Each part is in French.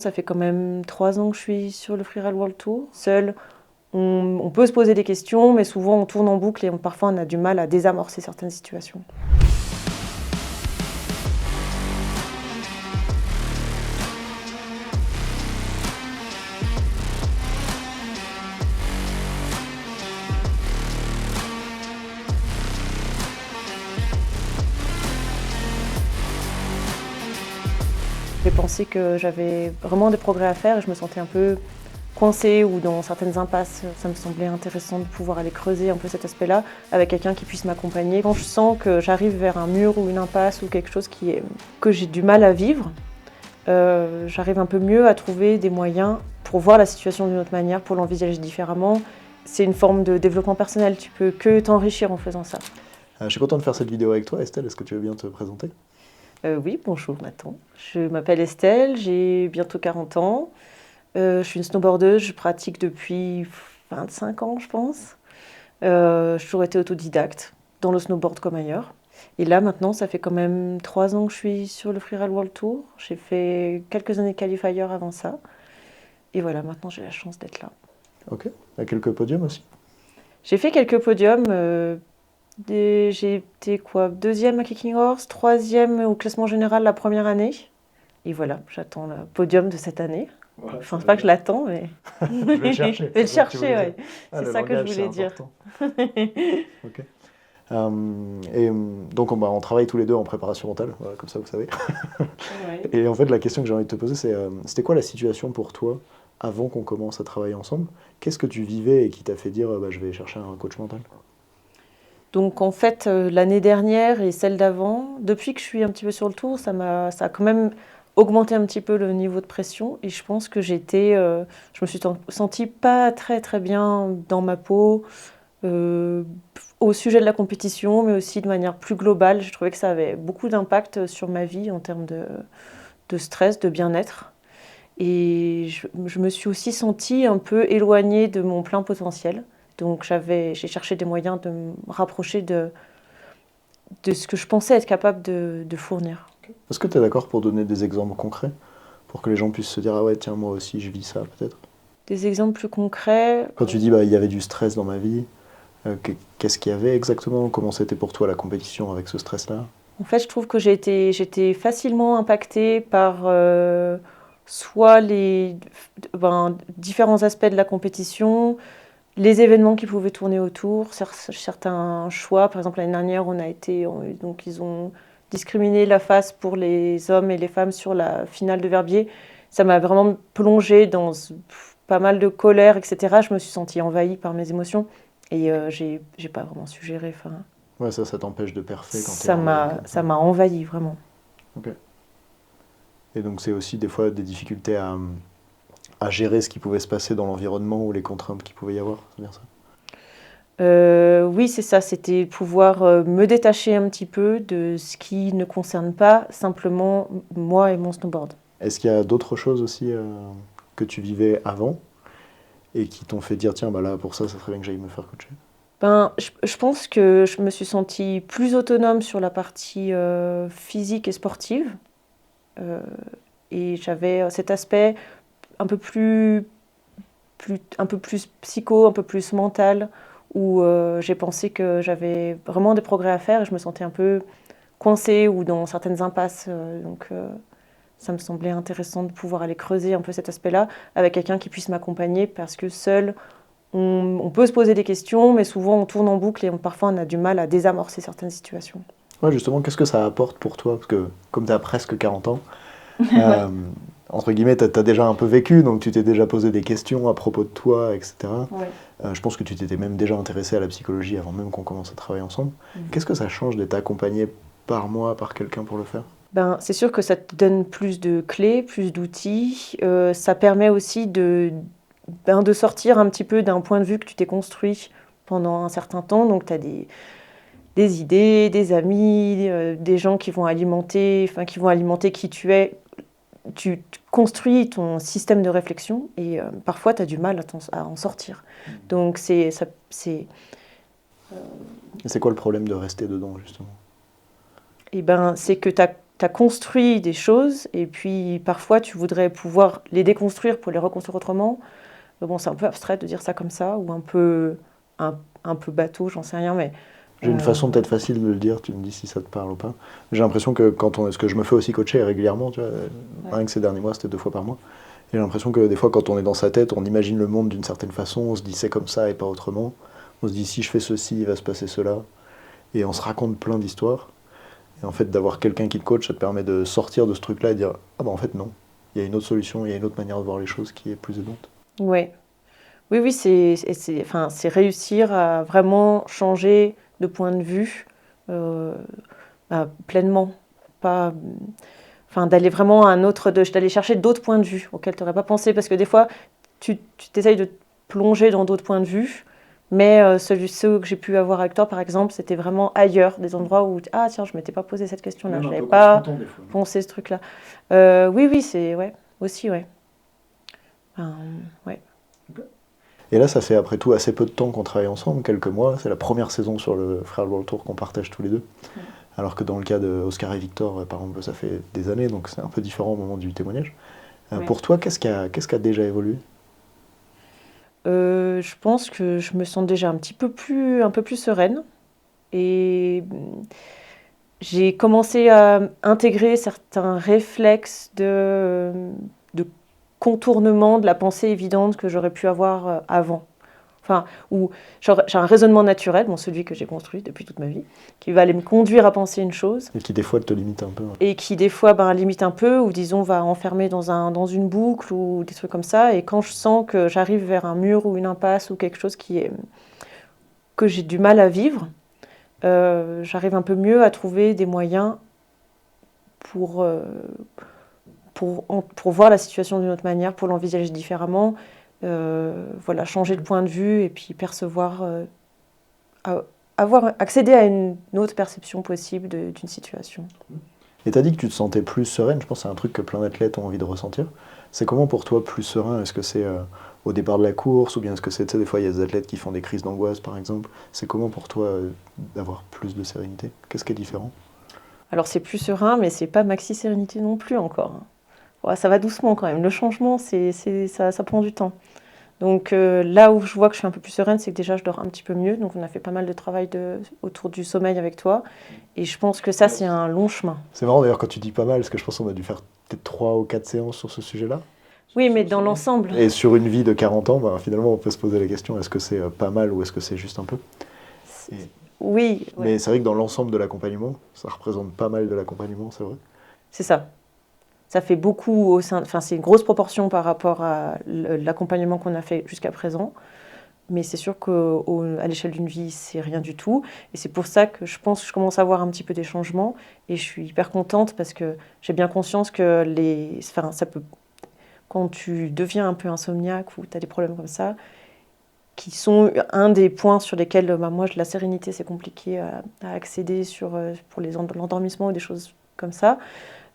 Ça fait quand même 3 ans que je suis sur le Free Real World Tour. Seul, on peut se poser des questions, mais souvent on tourne en boucle et parfois on a du mal à désamorcer certaines situations. J'ai pensé que j'avais vraiment des progrès à faire et je me sentais un peu coincée ou dans certaines impasses. Ça me semblait intéressant de pouvoir aller creuser un peu cet aspect-là avec quelqu'un qui puisse m'accompagner. Quand je sens que j'arrive vers un mur ou une impasse ou quelque chose que j'ai du mal à vivre, j'arrive un peu mieux à trouver des moyens pour voir la situation d'une autre manière, pour l'envisager différemment. C'est une forme de développement personnel, tu peux que t'enrichir en faisant ça. Je suis content de faire cette vidéo avec toi, Estelle. Est-ce que tu veux bien te présenter? Oui, bonjour Nathan. Je m'appelle Estelle, j'ai bientôt 40 ans. Je suis une snowboardeuse, je pratique depuis 25 ans, je pense. J'ai toujours été autodidacte, dans le snowboard comme ailleurs. Et là, maintenant, ça fait quand même 3 ans que je suis sur le Free Real World Tour. J'ai fait quelques années de qualifier avant ça. Et voilà, maintenant, j'ai la chance d'être là. Ok. À quelques podiums aussi? J'ai fait quelques podiums. J'ai été quoi, deuxième à Kicking Horse, troisième au classement général la première année. Et voilà, j'attends le podium de cette année. Voilà, Enfin, c'est pas que je l'attends, mais je vais le chercher. je vais le C'est ça que tu chercher, voulais dire. ouais. Ah, C'est le ça que je langage, c'est voulais dire. important. Ok. Donc on travaille tous les deux en préparation mentale, voilà, comme ça vous savez. Ouais. Et en fait, la question que j'ai envie de te poser, c'est c'était quoi la situation pour toi avant qu'on commence à travailler ensemble? Qu'est-ce que tu vivais et qui t'a fait dire bah, je vais chercher un coach mental? Donc en fait, l'année dernière et celle d'avant, depuis que je suis un petit peu sur le tour, ça a quand même augmenté un petit peu le niveau de pression. Et je pense que je me suis sentie pas très très bien dans ma peau, euh, au sujet de la compétition, mais aussi de manière plus globale. Je trouvais que ça avait beaucoup d'impact sur ma vie en termes de stress, de bien-être. Et je me suis aussi sentie un peu éloignée de mon plein potentiel. Donc j'ai cherché des moyens de me rapprocher de ce que je pensais être capable de fournir. Est-ce que tu es d'accord pour donner des exemples concrets? Pour que les gens puissent se dire ah ouais, tiens, moi aussi je vis ça peut-être. Des exemples plus concrets. Quand tu dis bah, il y avait du stress dans ma vie, qu'est-ce qu'il y avait exactement? Comment c'était pour toi la compétition avec ce stress-là? En fait, je trouve que j'étais facilement impactée par soit différents aspects de la compétition, les événements qui pouvaient tourner autour, certains choix. Par exemple, l'année dernière, donc ils ont discriminé la face pour les hommes et les femmes sur la finale de Verbier. Ça m'a vraiment plongée dans pas mal de colère, etc. Je me suis sentie envahie par mes émotions et j'ai pas vraiment su gérer. Enfin, Ouais, ça t'empêche de perfer quand t'es envahi comme ça. ça m'a envahie vraiment. Ok. Et donc c'est aussi des fois des difficultés à gérer ce qui pouvait se passer dans l'environnement ou les contraintes qu'il pouvait y avoir, c'est bien ça? Oui, c'est ça, c'était pouvoir me détacher un petit peu de ce qui ne concerne pas simplement moi et mon snowboard. Est-ce qu'il y a d'autres choses aussi que tu vivais avant et qui t'ont fait dire tiens bah là pour ça serait bien que j'aille me faire coacher? Je pense que je me suis sentie plus autonome sur la partie physique et sportive. Euh, et j'avais cet aspect un peu un peu plus psycho, un peu plus mental, où j'ai pensé que j'avais vraiment des progrès à faire et je me sentais un peu coincée ou dans certaines impasses. Ça me semblait intéressant de pouvoir aller creuser un peu cet aspect-là avec quelqu'un qui puisse m'accompagner parce que seul, on peut se poser des questions, mais souvent on tourne en boucle et parfois on a du mal à désamorcer certaines situations. Ouais, justement, qu'est-ce que ça apporte pour toi? Parce que comme tu as presque 40 ans, Ouais. euh, entre guillemets, tu as déjà un peu vécu, donc tu t'es déjà posé des questions à propos de toi, etc. Ouais. Je pense que tu t'étais même déjà intéressé à la psychologie avant même qu'on commence à travailler ensemble. Qu'est-ce que ça change d'être accompagné par moi, par quelqu'un pour le faire? C'est sûr que ça te donne plus de clés, plus d'outils. Ça permet aussi de sortir un petit peu d'un point de vue que tu t'es construit pendant un certain temps. Donc, tu as des idées, des amis, des gens qui vont alimenter qui tu es. Tu construis ton système de réflexion et parfois tu as du mal à en sortir. Donc, Et c'est quoi le problème de rester dedans, justement? c'est que as construit des choses et puis parfois tu voudrais pouvoir les déconstruire pour les reconstruire autrement. Bon, c'est un peu abstrait de dire ça comme ça, ou un peu bateau, j'en sais rien, mais... J'ai une façon peut-être facile de le dire, tu me dis si ça te parle ou pas. J'ai l'impression que ce que je me fais aussi coacher régulièrement, tu vois, rien que ces derniers mois, c'était 2 fois par mois. Et j'ai l'impression que des fois, quand on est dans sa tête, on imagine le monde d'une certaine façon, on se dit c'est comme ça et pas autrement. On se dit si je fais ceci, il va se passer cela. Et on se raconte plein d'histoires. Et en fait, d'avoir quelqu'un qui te coach, ça te permet de sortir de ce truc-là et de dire ah bah en fait non, il y a une autre solution, il y a une autre manière de voir les choses qui est plus aidante. Ouais. Oui, oui, enfin, c'est réussir à vraiment changer de point de vue pleinement. Pas, enfin, d'aller vraiment à d'aller chercher d'autres points de vue auxquels tu n'aurais pas pensé. Parce que des fois, tu t'essayes de te plonger dans d'autres points de vue. Mais ceux que j'ai pu avoir avec toi, par exemple, c'était vraiment ailleurs, des endroits où, ah tiens, je ne m'étais pas posé cette question-là, je n'avais pas pensé ce truc-là. Oui, oui, c'est, ouais, aussi, ouais. Ouais. Et là, ça fait après tout assez peu de temps qu'on travaille ensemble, quelques mois. C'est la première saison sur le Frère World Tour qu'on partage tous les deux. Ouais. Alors que dans le cas de Oscar et Victor, par exemple, ça fait des années, donc c'est un peu différent au moment du témoignage. Ouais. Pour toi, qu'est-ce qui a déjà évolué ? Je pense que je me sens déjà un peu plus sereine. Et j'ai commencé à intégrer certains réflexes de contournement de la pensée évidente que j'aurais pu avoir avant. Enfin, où j'ai un raisonnement naturel, celui que j'ai construit depuis toute ma vie, qui va aller me conduire à penser une chose. Et qui des fois te limite un peu. Ouais. Et qui des fois limite un peu, ou disons va enfermer dans une boucle ou des trucs comme ça. Et quand je sens que j'arrive vers un mur ou une impasse ou quelque chose que j'ai du mal à vivre, j'arrive un peu mieux à trouver des moyens pour voir la situation d'une autre manière, pour l'envisager différemment, voilà, changer de point de vue et puis percevoir, accéder à une autre perception possible d'une situation. Et tu as dit que tu te sentais plus sereine, je pense que c'est un truc que plein d'athlètes ont envie de ressentir. C'est comment pour toi plus serein ? Est-ce que c'est au départ de la course ou bien est-ce que c'est, tu sais, des fois il y a des athlètes qui font des crises d'angoisse par exemple. C'est comment pour toi d'avoir plus de sérénité ? Qu'est-ce qui est différent ? Alors c'est plus serein, mais c'est pas maxi sérénité non plus encore. Ouais, ça va doucement quand même. Le changement, ça prend du temps. Donc là où je vois que je suis un peu plus sereine, c'est que déjà je dors un petit peu mieux. Donc on a fait pas mal de travail autour du sommeil avec toi. Et je pense que ça, c'est un long chemin. C'est marrant d'ailleurs quand tu dis pas mal, parce que je pense qu'on a dû faire peut-être 3 ou 4 séances sur ce sujet-là. Oui, mais dans l'ensemble. Et sur une vie de 40 ans, finalement on peut se poser la question, est-ce que c'est pas mal ou est-ce que c'est juste un peu ? Oui. Ouais. Mais c'est vrai que dans l'ensemble de l'accompagnement, ça représente pas mal de l'accompagnement, c'est vrai ? C'est ça. Ça fait beaucoup au sein, enfin c'est une grosse proportion par rapport à l'accompagnement qu'on a fait jusqu'à présent, mais c'est sûr qu'à l'échelle d'une vie c'est rien du tout, et c'est pour ça que je pense que je commence à voir un petit peu des changements, et je suis hyper contente parce que j'ai bien conscience que ça peut, quand tu deviens un peu insomniaque ou tu as des problèmes comme ça, qui sont un des points sur lesquels moi la sérénité c'est compliqué à accéder pour l'endormissement ou des choses comme ça.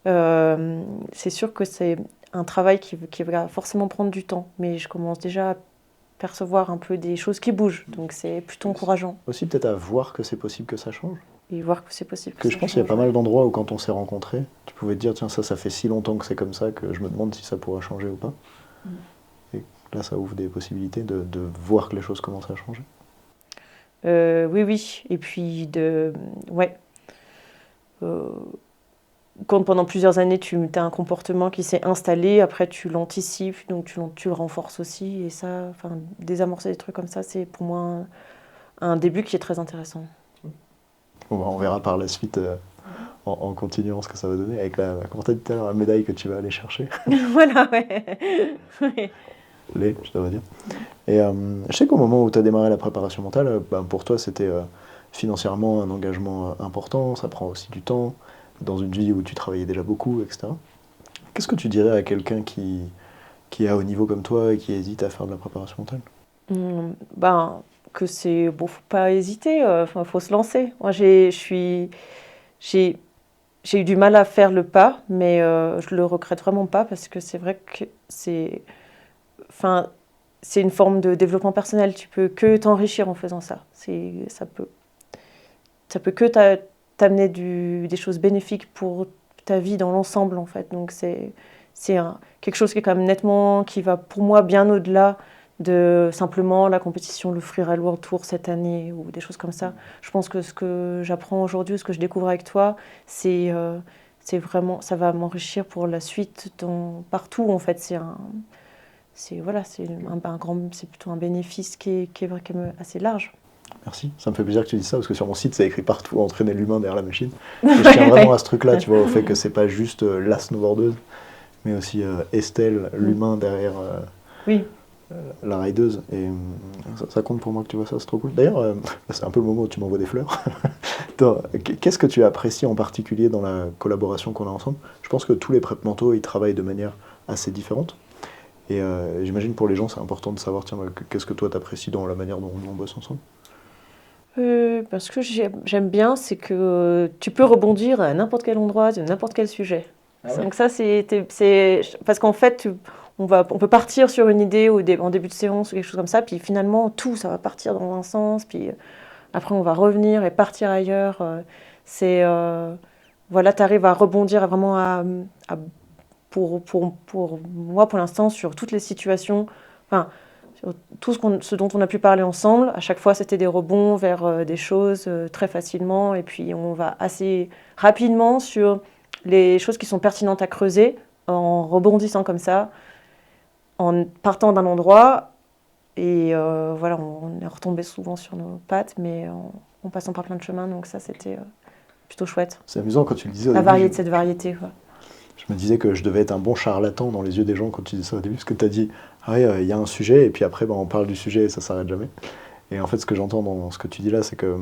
C'est sûr que c'est un travail qui va forcément prendre du temps, mais je commence déjà à percevoir un peu des choses qui bougent, donc c'est plutôt encourageant. Aussi peut-être à voir que c'est possible que ça change. Et voir que c'est possible que je pense qu'il y a pas mal d'endroits où quand on s'est rencontrés, tu pouvais te dire tiens ça fait si longtemps que c'est comme ça que je me demande si ça pourra changer ou pas. Et là ça ouvre des possibilités de voir que les choses commencent à changer. Oui, et puis quand pendant plusieurs années tu as un comportement qui s'est installé, après tu l'anticipes, donc tu le renforces aussi, et ça, désamorcer des trucs comme ça, c'est pour moi un début qui est très intéressant. Bon, on verra par la suite en continuant ce que ça va donner avec comment t'as dit tout à l'heure, la médaille que tu vas aller chercher. Voilà, ouais. Je devrais dire. Et je sais qu'au moment où tu as démarré la préparation mentale, pour toi c'était financièrement un engagement important, ça prend aussi du temps, dans une vie où tu travaillais déjà beaucoup, etc. Qu'est-ce que tu dirais à quelqu'un qui est à haut niveau comme toi et qui hésite à faire de la préparation mentale ? Que c'est bon, faut pas hésiter, faut se lancer. Moi, j'ai eu du mal à faire le pas, mais je le regrette vraiment pas parce que c'est vrai que c'est une forme de développement personnel. Tu peux que t'enrichir en faisant ça. Ça peut que t'amener des choses bénéfiques pour ta vie dans l'ensemble, en fait. Donc, quelque chose qui est quand même nettement, qui va pour moi bien au-delà de simplement la compétition, le Freeride World Tour cette année ou des choses comme ça. Je pense que ce que j'apprends aujourd'hui, ce que je découvre avec toi, c'est vraiment, ça va m'enrichir pour la suite partout, en fait. Voilà, c'est plutôt un bénéfice qui est assez large. Merci, ça me fait plaisir que tu dises ça, parce que sur mon site, c'est écrit partout, entraîner l'humain derrière la machine. Et je tiens vraiment à ce truc-là, tu vois, au fait que c'est pas juste la snowboardeuse, mais aussi Estelle, l'humain derrière Oui. la rideuse. Et ça compte pour moi que tu vois ça, c'est trop cool. D'ailleurs, c'est un peu le moment où tu m'envoies des fleurs. Qu'est-ce que tu apprécies en particulier dans la collaboration qu'on a ensemble? Je pense que tous les prep mentaux, ils travaillent de manière assez différente. Et j'imagine pour les gens, c'est important de savoir, tiens, qu'est-ce que toi t'apprécies dans la manière dont on bosse ensemble? Parce que j'aime bien, c'est que tu peux rebondir à n'importe quel endroit, de n'importe quel sujet. Ah ouais. Donc ça, parce qu'en fait, on peut partir sur une idée en début de séance ou quelque chose comme ça, puis finalement, ça va partir dans un sens, puis après, on va revenir et partir ailleurs. Voilà, tu arrives à rebondir pour moi, pour l'instant, sur toutes les situations, enfin, sur tout ce dont on a pu parler ensemble. À chaque fois, c'était des rebonds vers des choses très facilement. Et puis, on va assez rapidement sur les choses qui sont pertinentes à creuser en rebondissant comme ça, en partant d'un endroit. Et voilà, on est retombé souvent sur nos pattes, mais en passant par plein de chemins. Donc ça, c'était plutôt chouette. C'est amusant quand tu le disais au début. Cette variété, quoi. Je me disais que je devais être un bon charlatan dans les yeux des gens quand tu disais ça au début, parce que tu as dit, ah ouais, il y a un sujet, et puis après, on parle du sujet et ça s'arrête jamais. Et en fait, ce que j'entends dans ce que tu dis là, c'est que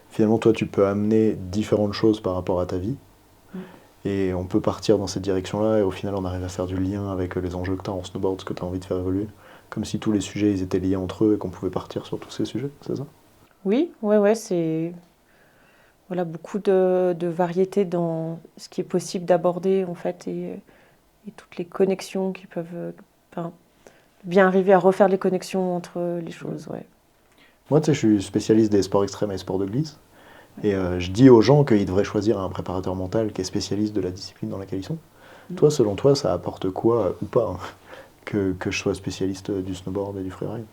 finalement, toi, tu peux amener différentes choses par rapport à ta vie, et on peut partir dans cette direction-là, et au final, on arrive à faire du lien avec les enjeux que tu as en snowboard, ce que tu as envie de faire évoluer, comme si tous les sujets, ils étaient liés entre eux, et qu'on pouvait partir sur tous ces sujets, c'est ça? Oui, ouais, c'est... Voilà, beaucoup de variété dans ce qui est possible d'aborder, en fait, et toutes les connexions qui peuvent... bien arriver à refaire les connexions entre les choses, ouais. Moi, tu sais, je suis spécialiste des sports extrêmes et sports de glisse. Et je dis aux gens qu'ils devraient choisir un préparateur mental qui est spécialiste de la discipline dans laquelle ils sont. Toi, selon toi, ça apporte quoi ou pas, hein, que je sois spécialiste du snowboard et du freeride?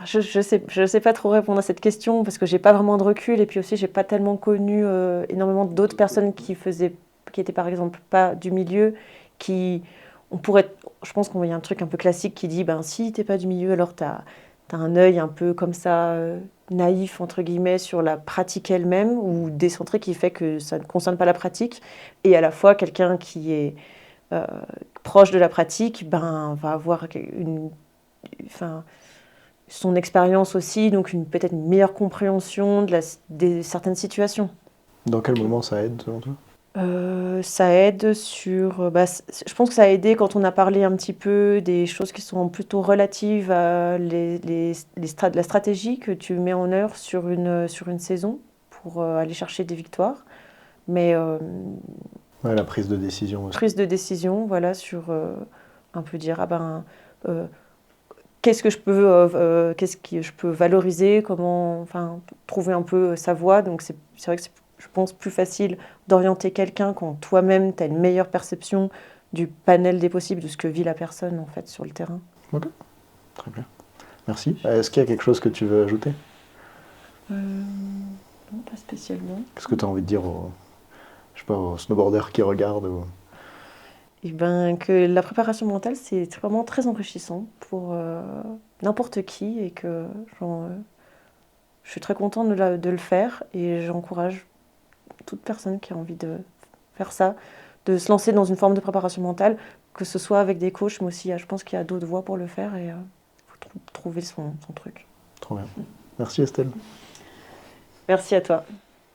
Je sais pas trop répondre à cette question parce que j'ai pas vraiment de recul et puis aussi j'ai pas tellement connu énormément d'autres personnes qui étaient par exemple pas du milieu, je pense qu'il y a un truc un peu classique qui dit ben si t'es pas du milieu alors t'as un œil un peu comme ça naïf entre guillemets sur la pratique elle-même ou décentré qui fait que ça ne concerne pas la pratique et à la fois quelqu'un qui est proche de la pratique va avoir son expérience aussi, donc peut-être une meilleure compréhension de certaines situations. Dans quel moment ça aide, selon toi? Ça aide je pense que ça a aidé quand on a parlé un petit peu des choses qui sont plutôt relatives à la stratégie que tu mets en œuvre sur une saison pour aller chercher des victoires. Mais ouais, la prise de décision aussi. Prise de décision, voilà, sur un peu dire, qu'est-ce que je peux valoriser, comment, trouver un peu sa voie. Donc c'est vrai que c'est, je pense, plus facile d'orienter quelqu'un quand toi-même tu as une meilleure perception du panel des possibles, de ce que vit la personne en fait sur le terrain. Ok, très bien. Merci. Est-ce qu'il y a quelque chose que tu veux ajouter? Non, pas spécialement. Qu'est-ce que tu as envie de dire aux snowboarders qui regardent Eh ben, que la préparation mentale, c'est vraiment très enrichissant pour n'importe qui et que je suis très contente de le faire et j'encourage toute personne qui a envie de faire ça, de se lancer dans une forme de préparation mentale, que ce soit avec des coachs, mais aussi je pense qu'il y a d'autres voies pour le faire et il faut trouver son truc. Trop bien. Merci Estelle. Merci à toi.